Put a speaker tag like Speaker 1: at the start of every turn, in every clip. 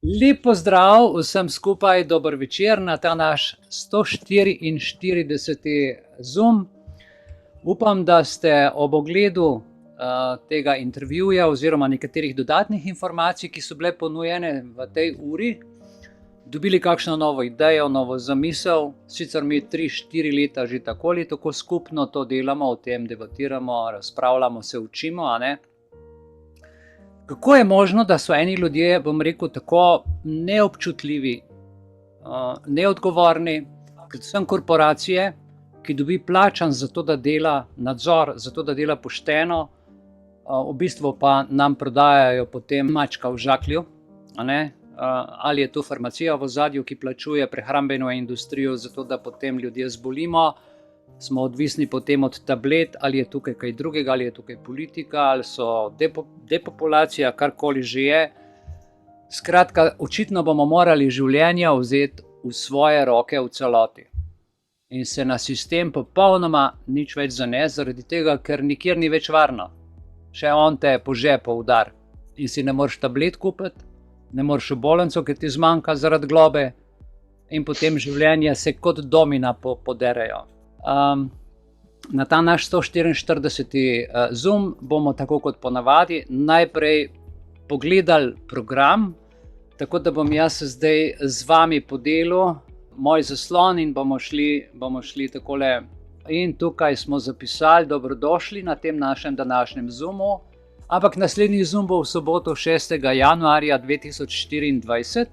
Speaker 1: Lep pozdrav vsem skupaj, dober večer na ta naš 144. Zoom. Upam, da ste ob ogledu tega intervjuja oziroma nekaterih dodatnih informacij, ki so bile ponujene v tej uri, dobili kakšno novo idejo, novo zamisel. Sicer mi 3-4 leta že tako ali tako skupno to delamo, o tem debatiramo, razpravljamo, se učimo, a ne? Kako je možno, da so eni ljudje, bom rekel, tako neobčutljivi, neodgovorni, predvsem korporacije, ki dobi plačan za to, da dela nadzor, za to, da dela pošteno, v bistvu pa nam prodajajo potem mačka v žaklju, a ne? Ali je to farmacija v ozadju, ki plačuje prehrambeno industrijo za to, da potem ljudje zbolimo, smo odvisni potem od tablet, ali je tukaj kaj drugega, ali je tukaj politika, ali so depopulacija, karkoli že je. Skratka, očitno bomo morali življenja vzeti v svoje roke v celoti. In se na sistem popolnoma nič več zanese, zaradi tega, ker nikjer ni več varno. Še on te po žepu udar in si ne moreš tablet kupiti, ne moreš v bolnico, ker ti zmanjka zaradi globe, in potem življenja se kot domina poderejo. Na ta naš 144. Zoom bomo tako kot ponavadi najprej pogledali program, tako da bom jaz zdaj z vami podelil moj zaslon in bomo šli takole. In tukaj smo zapisali, dobrodošli na tem našem današnjem Zoomu, ampak naslednji Zoom bo v soboto 6. januarja 2024.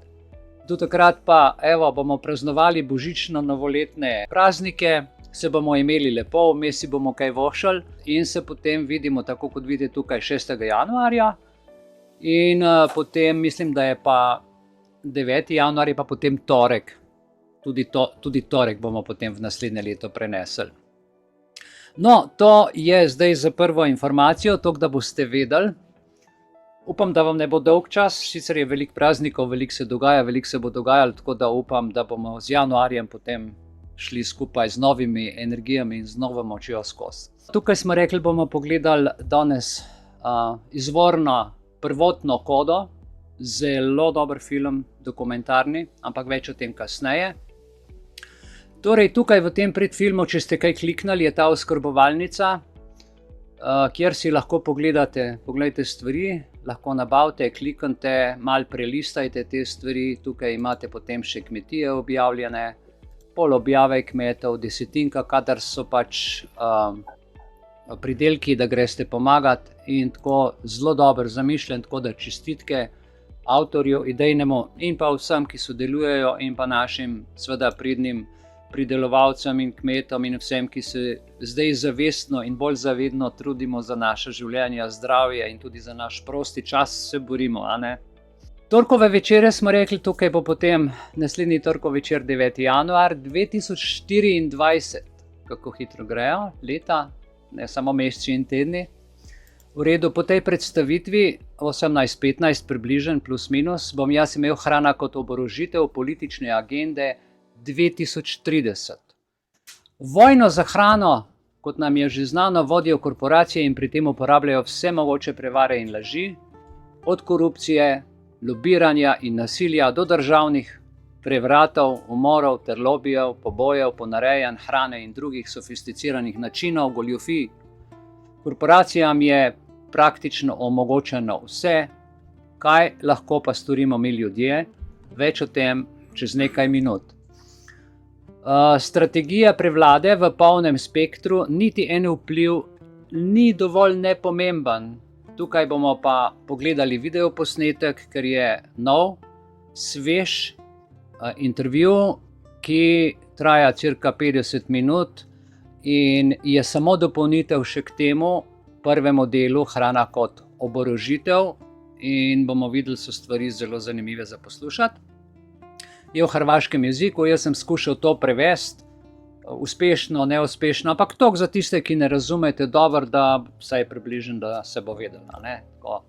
Speaker 1: Do takrat pa bomo praznovali božično-novoletne praznike, se bomo imeli lepo, vmes si bomo kaj vošali in se potem vidimo, tako kot vidite tukaj, 6. januarja. In potem mislim, da je pa 9. januar, je pa potem torek. Tudi torek bomo potem v naslednje leto prenesli. No, to je zdaj za prvo informacijo, to, da boste vedeli. Upam, da vam ne bo dolg čas, sicer je veliko praznikov, veliko se dogaja, veliko se bo dogajalo, tako da upam, da bomo z januarjem potem šli skupaj z novimi energijami in z novo močjo skozi. Tukaj smo rekli, bomo pogledali danes izvorno, prvotno kodo, zelo dober film, dokumentarni, ampak več o tem kasneje. Torej, tukaj v tem predfilmu, če ste kaj kliknili, je ta oskrbovalnica, kjer si lahko pogledajte stvari, lahko nabavite, kliknite, malo prelistajte te stvari, tukaj imate potem še kmetije objavljene, pol objave kmetov, desetinka, kadar so pač pridelki, da greste pomagati, in tako zelo dobro zamišljen, tako da čestitke avtorju idejnemu in pa vsem, ki sodelujejo, in pa našim seveda pridnim pridelovalcem in kmetom in vsem, ki se zdaj zavestno in bolj zavedno trudimo za naše življenje, zdravje in tudi za naš prosti čas se borimo, a ne? Torkove večere smo rekli, tukaj bo potem naslednji torkov večer 9. januar 2024. Kako hitro grejo leta, ne samo meseci in tedni. V redu, po tej predstavitvi 18:15 približen plus minus bom jaz imel Hrana kot oborožitev politične agende 2030. Vojno za hrano, kot nam je že znano, vodijo korporacije in pri tem uporabljajo vse mogoče prevare in laži, od korupcije, lobiranja in nasilja do državnih prevratov, umorov ter lobijev, pobojev, ponarejanj hrane in drugih sofisticiranih načinov goljufij. Korporacijam je praktično omogočeno vse, kaj lahko pa storimo mi ljudje, več o tem čez nekaj minut. Strategija prevlade v polnem spektru, niti en vpliv ni dovolj nepomemben. Tukaj bomo pa pogledali videoposnetek, ker je nov, svež intervju, ki traja cirka 50 minut in je samo dopolnitev še k temu prvemu delu Hrana kot oborožitev, in bomo videli, so stvari zelo zanimive za poslušati. Je v hrvaškem jeziku, jaz sem skušal to prevesti, uspešno, neuspešno, ampak toliko za tiste, ki ne razumete dobro, da vsaj približno, da se bo vedelo, ne? Tako.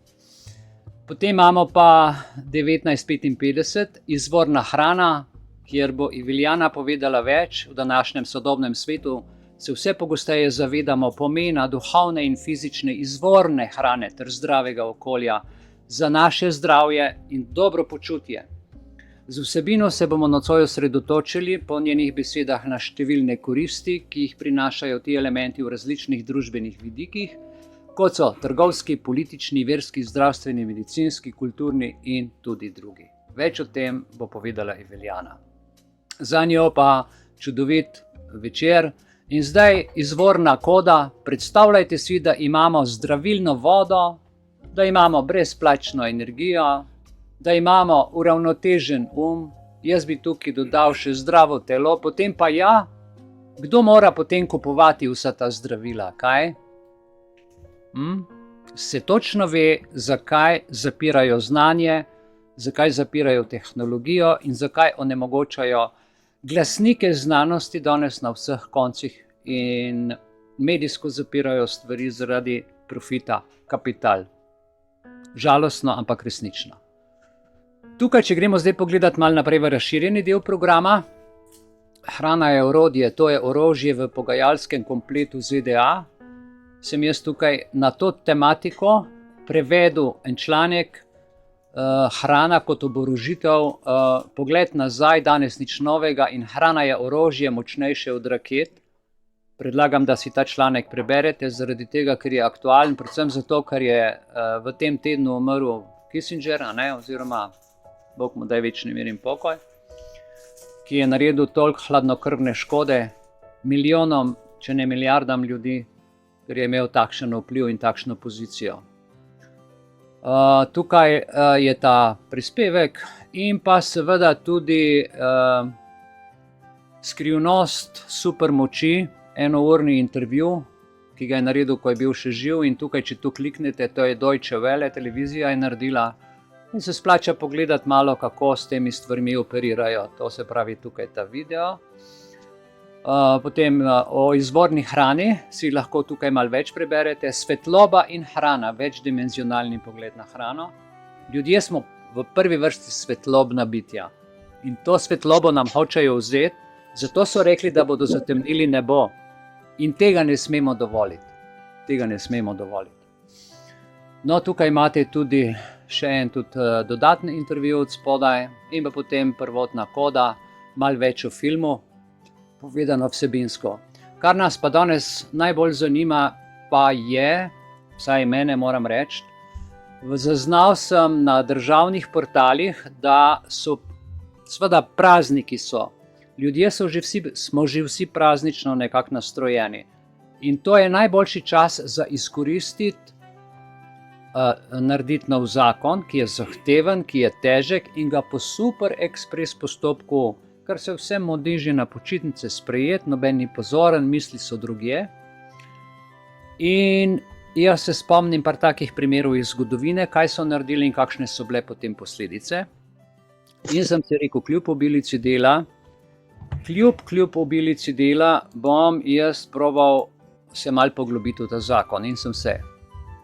Speaker 1: Potem imamo pa 19:55, izvorna hrana, kjer bo Iviljana povedala več. V današnjem sodobnem svetu se vse pogosteje zavedamo pomena duhovne in fizične izvorne hrane ter zdravega okolja, za naše zdravje in dobro počutje. Z vsebino se bomo nocoj osredotočili po njenih besedah na številne koristi, ki jih prinašajo ti elementi v različnih družbenih vidikih, kot so trgovski, politični, verski, zdravstveni, medicinski, kulturni in tudi drugi. Več o tem bo povedala Eveljana. Za njo pa čudovit večer. In zdaj izvorna koda. Predstavljajte si, da imamo zdravilno vodo, da imamo brezplačno energijo, da imamo uravnotežen jaz bi tukaj dodal še zdravo telo, potem pa ja, kdo mora potem kupovati vsa ta zdravila, kaj? Se točno ve, zakaj zapirajo znanje, zakaj zapirajo tehnologijo in zakaj onemogočajo glasnike znanosti danes na vseh koncih in medijsko zapirajo stvari zaradi profita, kapital. Žalostno, ampak resnično. Tukaj, če gremo zdaj pogledati malo naprej v razširjeni del programa, hrana je orodje, to je orožje v pogajalskem kompletu ZDA. Sem jaz tukaj na to tematiko prevedel en članek, hrana kot oborožitev, pogled nazaj, danes nič novega in hrana je orožje močnejše od raket. Predlagam, da si ta članek preberete, zaradi tega, ker je aktualen, predvsem zato, ker je v tem tednu umrl Kissinger, oziroma Bog mu daj večni mir in pokoj, ki je naredil toliko hladnokrvne škode milijonom, če ne milijardam ljudi, ker je imel takšen vpliv in takšno pozicijo. Tukaj je ta prispevek in pa seveda tudi skrivnost supermoči, enourni intervju, ki ga je naredil, ko je bil še živ, in tukaj, če tu kliknete, to je Deutsche Welle, televizija je naredila in se splača pogledati malo, kako s temi stvarmi operirajo. To se pravi tukaj ta video. Potem o izvorni hrani si lahko tukaj malo več preberete. Svetloba in hrana, večdimenzionalni pogled na hrano. Ljudje smo v prvi vrsti svetlobna bitja in to svetlobo nam hočejo vzeti, zato so rekli, da bodo zatemnili nebo in tega ne smemo dovoliti. Tega ne smemo dovoliti. No, tukaj imate tudi še en dodatni intervju od spodaj in pa potem prvotna koda, malo več o filmu, povedano vsebinsko. Kar nas pa danes najbolj zanima pa je, vsaj mene moram reči, zaznal sem na državnih portalih, da so, seveda prazniki so, ljudje smo že vsi praznično nekako nastrojeni in to je najboljši čas za izkoristiti, narediti nov zakon, ki je zahteven, ki je težek in ga po super ekspres postopku, kar se vsem modi že na počitnice sprejeti, noben ni pozoren, misli so drugje. In jaz se spomnim par takih primerov iz zgodovine, kaj so naredili in kakšne so bile potem posledice. In sem si rekel, kljub obilici dela, bom jaz probal se malo poglobiti v ta zakon in sem se.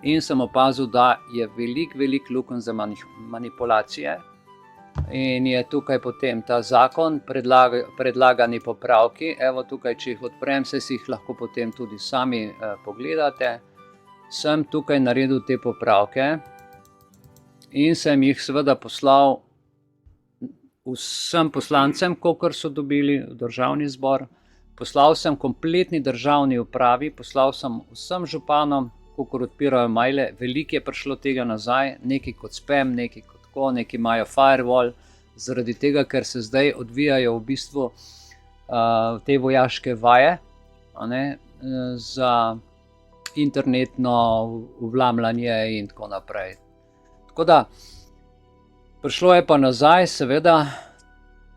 Speaker 1: In sem opazil, da je veliko lukenj za manipulacije in je tukaj potem ta zakon, predlagani popravki. Evo tukaj, če jih odprem, si jih lahko potem tudi sami pogledate. Sem tukaj naredil te popravke in sem jih seveda poslal vsem poslancem, kolikor so dobili v državni zbor. Poslal sem kompletni državni upravi, poslal sem vsem županom, kolikor odpirajo maile, veliko je prišlo tega nazaj, nekaj kot spam, nekaj kot tako, nekaj imajo firewall, zaradi tega, ker se zdaj odvijajo v bistvu te vojaške vaje za internetno vlamljanje in tako naprej. Tako da, prišlo je pa nazaj, seveda,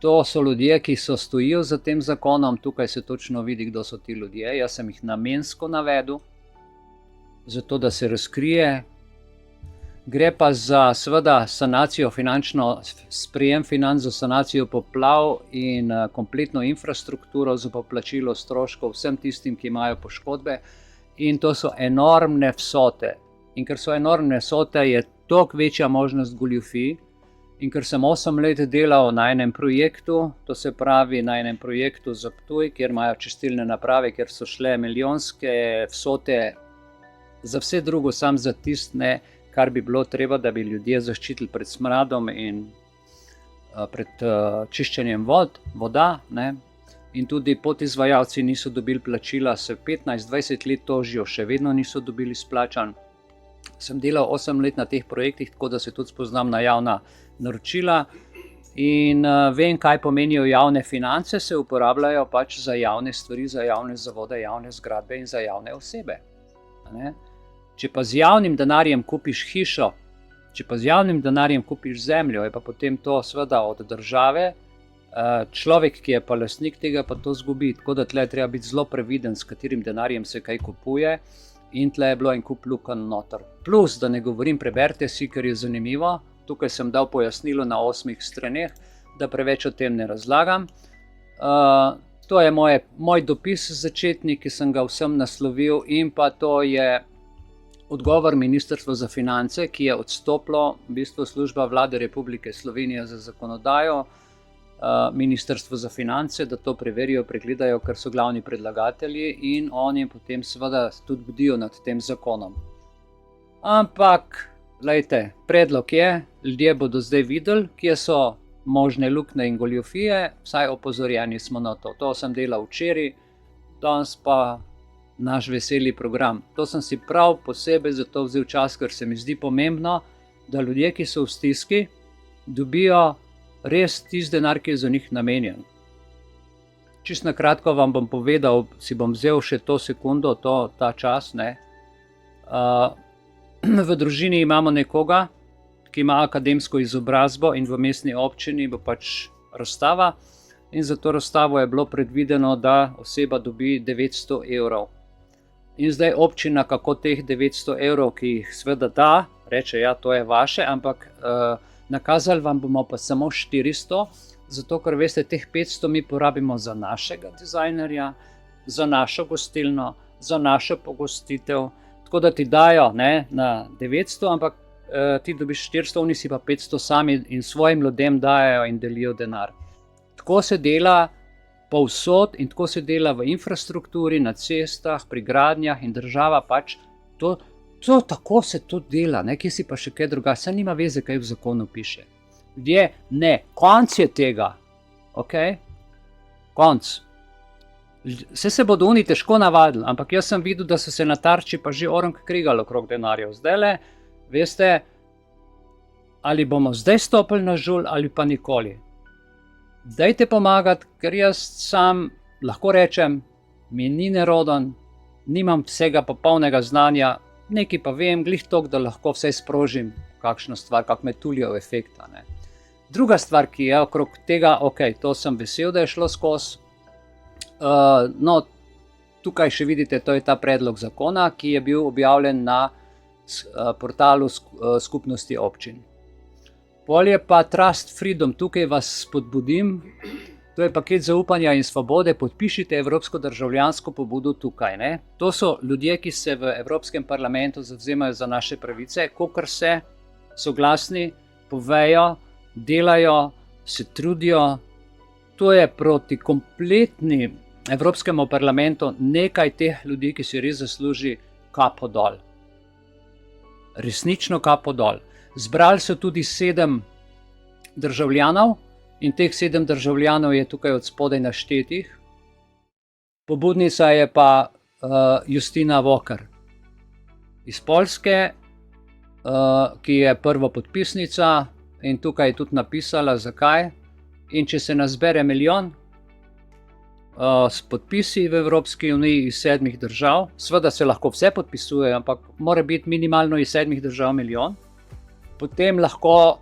Speaker 1: to so ljudje, ki stojijo za tem zakonom, tukaj se točno vidi, kdo so ti ljudje, jaz sem jih namensko navedel, zato da se razkrije. Gre pa za seveda sanacijo sprejem financ za sanacijo poplav in kompletno infrastrukturo za poplačilo stroškov vsem tistim, ki imajo poškodbe. In to so enormne vsote. In ker so enormne vsote, je toliko večja možnost goljufij. In ker sem 8 let delal na enem projektu, to se pravi na enem projektu za Ptuj, kjer imajo čistilne naprave, kjer so šle milijonske vsote za vse drugo, sam za tisto ne, kar bi bilo treba, da bi ljudje zaščitili pred smradom in pred čiščenjem voda, ne. In tudi podizvajalci niso dobili plačila, se 15-20 let tožijo, še vedno niso dobili splačan. Sem delal 8 let na teh projektih, tako da se tudi spoznam na javna naročila in vem, kaj pomenijo javne finance, se uporabljajo pač za javne stvari, za javne zavode, javne zgradbe in za javne osebe. Ne? Če pa z javnim denarjem kupiš hišo, če pa z javnim denarjem kupiš zemljo, je pa potem to seveda od države, človek, ki je pa lastnik tega, pa to zgubi. Tako da tle treba biti zelo previden, s katerim denarjem se kaj kupuje, in tle je bilo en kup lukenj noter. Plus, da ne govorim, preberite si, ker je zanimivo, tukaj sem dal pojasnilo na 8 straneh, da preveč o tem ne razlagam. To je moj dopis začetni, ki sem ga vsem naslovil, in pa to je odgovor Ministrstva za finance, ki je odstopilo, v bistvu služba Vlade Republike Slovenije za zakonodajo, Ministrstvo za finance, da to preverijo, pregledajo, ker so glavni predlagatelji in oni potem seveda tudi bdijo nad tem zakonom. Ampak, glejte, predlog je, ljudje bodo zdaj videli, kje so možne luknje in goljufije, vsaj opozorjeni smo na to. To sem delal včeraj, danes pa naš veseli program. To sem si prav posebej zato vzel čas, ker se mi zdi pomembno, da ljudje, ki so v stiski, dobijo res tisti denar, ki je za njih namenjen. Čisto na kratko vam bom povedal, si bom vzel še to sekundo, ta čas. Ne. V družini imamo nekoga, ki ima akademsko izobrazbo in v mestni občini bo pač razstava in za to razstavo je bilo predvideno, da oseba dobi 900 evrov. In zdaj občina, kako teh 900 evrov, ki jih seveda da, reče, ja, to je vaše, ampak nakazali vam bomo pa samo 400, zato ker veste, teh 500 mi porabimo za našega dizajnerja, za našo gostilno, za našo pogostitev, tako da ti dajo ne, na 900, ampak ti dobiš 400, oni si pa 500 sami in svojim ljudem dajo in delijo denar. Tako se dela povsod in tako se dela v infrastrukturi, na cestah, pri gradnjah in država pač to tako se tudi dela, kje si pa še kaj druga, saj nima veze, kaj v zakonu piše. Ljudje, ne, konc je tega, ok? Konc. Vse se bodo oni težko navadili, ampak jaz sem videl, da so se na Tarči pa že orang krigali okrog denarjev. Zdajle, veste, ali bomo zdaj stopili na žulj ali pa nikoli. Dajte pomagati, ker jaz sam lahko rečem, mi ni neroden, nimam vsega popolnega znanja, nekaj pa vem, glih toliko, da lahko vse sprožim, kakšno stvar, kak metuljev efekta. Ne. Druga stvar, ki je okrog tega, ok, to sem vesel, da je šlo skozi. No, tukaj še vidite, to je ta predlog zakona, ki je bil objavljen na portalu skupnosti občin. Pol je pa Trust Freedom, tukaj vas spodbudim, to je paket zaupanja in svobode, podpišite evropsko državljansko pobudo tukaj. Ne? To so ljudje, ki se v Evropskem parlamentu zavzemajo za naše pravice, kakor se soglasni, povejo, delajo, se trudijo. To je proti kompletni Evropskemu parlamentu nekaj teh ljudi, ki si res zasluži kapo dol. Resnično kapo dol. Zbrali so tudi 7 državljanov in teh 7 državljanov je tukaj od spodaj naštetih. Pobudnica je pa Justina Vokar iz Poljske, ki je prva podpisnica in tukaj je tudi napisala, zakaj. In če se nas zbere 1 milijon s podpisi v Evropski uniji iz 7 držav, seveda se lahko vse podpisujejo, ampak mora biti minimalno iz 7 držav 1 milijon, potem lahko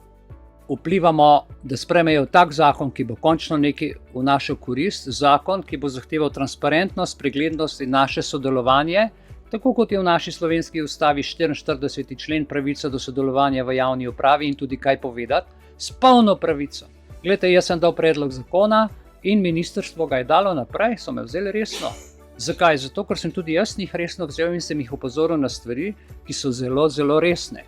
Speaker 1: vplivamo, da spremejo tak zakon, ki bo končno nekaj v našo korist, zakon, ki bo zahteval transparentnost, preglednost in naše sodelovanje, tako kot je v naši slovenski ustavi 44. člen pravica do sodelovanja v javni upravi in tudi kaj povedati, s polno pravico. Glejte, jaz sem dal predlog zakona in ministrstvo ga je dalo naprej, so me vzeli resno. Zakaj? Zato, ker sem tudi jaz njih resno vzel in sem jih opozoril na stvari, ki so zelo, zelo resne.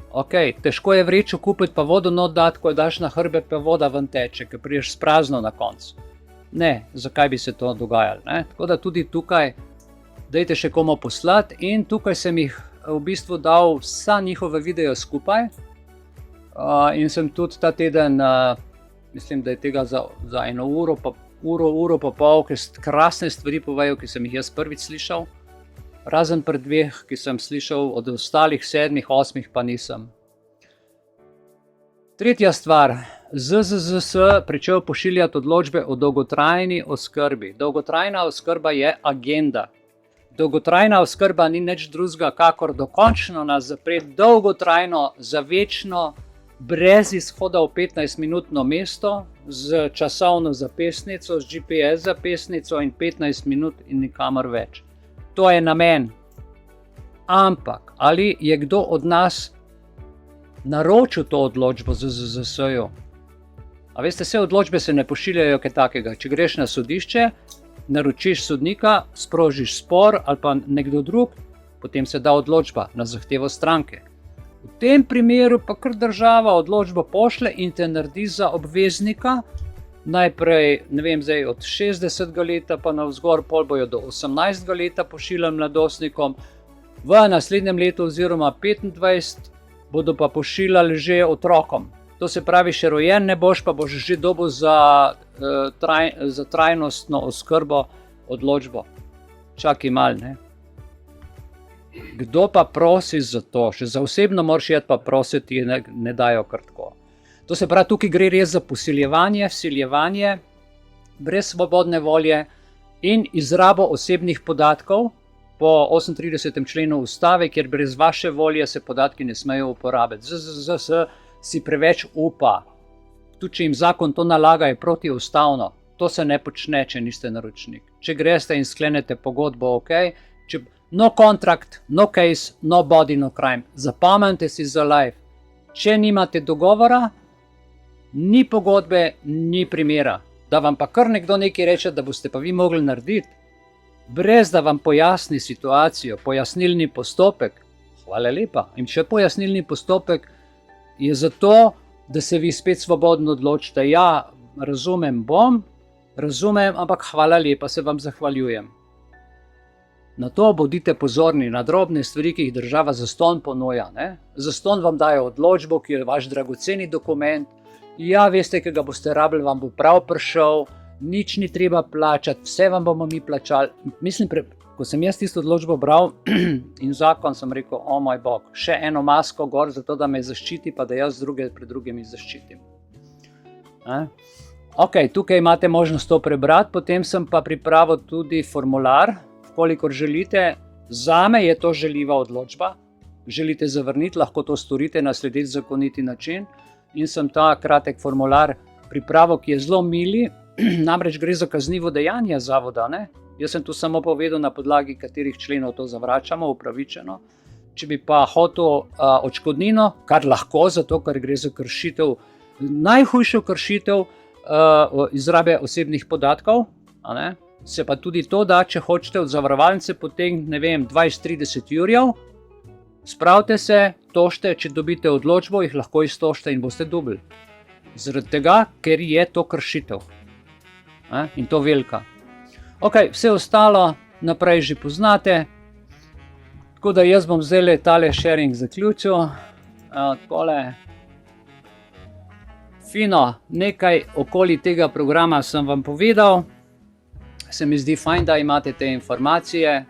Speaker 1: Ok, težko je vrečo kupiti pa vodo not dati, ko daš na hrbet pa voda ven teče, ker priješ sprazno na koncu. Ne, zakaj bi se to dogajalo? Ne? Tako da tudi tukaj dajte še komu poslati in tukaj sem jih v bistvu dal vsa njihove videe skupaj in sem tudi ta teden, mislim, da je tega za eno uro pa pol, krasne stvari povejo, ki sem jih jaz prvič slišal, razen pri 2, ki sem slišal, od ostalih 7, 8 pa nisem. Tretja stvar, ZZZS pričel pošiljati odločbe o dolgotrajni oskrbi. Dolgotrajna oskrba je agenda. Dolgotrajna oskrba ni nič drugega, kakor dokončno nas zapreti dolgotrajno, za večno, brez izhoda v 15-minutno mesto, z časovno zapestnico, z GPS zapestnico in 15 minut in nikamor več. To je namen. Ampak, ali je kdo od nas naročil to odločbo ZZZS-ju? A veste, vse odločbe se ne pošiljajo kaj takega. Če greš na sodišče, naročiš sodnika, sprožiš spor ali pa nekdo drug, potem se da odločba na zahtevo stranke. V tem primeru pa kar država odločbo pošle in te naredi za obveznika, najprej, ne vem, zdaj od 60 leta pa navzgor, pol bojo do 18 leta pošiljali mladostnikom, v naslednjem letu oziroma 25 bodo pa pošiljali že otrokom. To se pravi, še rojen ne boš, pa boš že dobil za trajnostno oskrbo odločbo. Čakaj mal, ne? Kdo pa prosi za to? Še za osebno moraš jeti pa prositi, ne dajo kar tako. To se pravi, tukaj gre res za vsiljevanje, brez svobodne volje in izrabo osebnih podatkov po 38. členu Ustave, kjer brez vaše volje se podatki ne smejo uporabiti. ZZZS si preveč upa. Tudi če jim zakon to nalaga, je protiustavno. To se ne počne, če niste naročnik. Če greste in sklenete pogodbo, ok. No contract, no case, no body, no crime. Zapomnite si za life. Če nimate dogovora, ni pogodbe, ni primera. Da vam pa kar nekdo nekaj reče, da boste pa vi mogli narediti, brez da vam pojasni situacijo, pojasnilni postopek. Hvala lepa. In še pojasnilni postopek je zato, da se vi spet svobodno odločite. Ja, razumem, ampak hvala lepa, se vam zahvaljujem. Na to bodite pozorni, na drobne stvari, ki jih država zastonj ponuja. Zastonj vam dajo odločbo, ki je vaš dragoceni dokument. Ja, veste, ki ga boste rabili, vam bo prav prišel, nič ni treba plačati, vse vam bomo mi plačali. Mislim, ko sem jaz tisto odločbo bral in zakon, sem rekel, o moj bog, še eno masko gor, zato da me zaščiti, pa da jaz druge pred drugimi zaščitim. Ok, tukaj imate možnost to prebrati, potem sem pa pripravil tudi formular, kolikor želite. Zame je to žaljiva odločba. Želite zavrniti, lahko to storite na sledeč zakoniti način. In sem ta kratek formular pripravil, ki je zelo mili, namreč gre za kaznivo dejanje zavoda. Jaz sem tu samo povedal, na podlagi katerih členov to zavračamo, upravičeno. Če bi pa hotel odškodnino, kar lahko, zato ker gre za kršitev, najhujšo kršitev izrabe osebnih podatkov, se pa tudi to da, če hočete od zavarovalnice potem, ne vem, 20-30 jurjev, spravite se, tožite, če dobite odločbo, jih lahko iztožite in boste dobili. Zaradi tega, ker je to kršitev. In to velika. Ok, vse ostalo naprej že poznate. Tako da jaz bom zdaj tale sharing zaključil. Takole. Fino, nekaj okoli tega programa sem vam povedal. Se mi zdi fajn, da imate te informacije.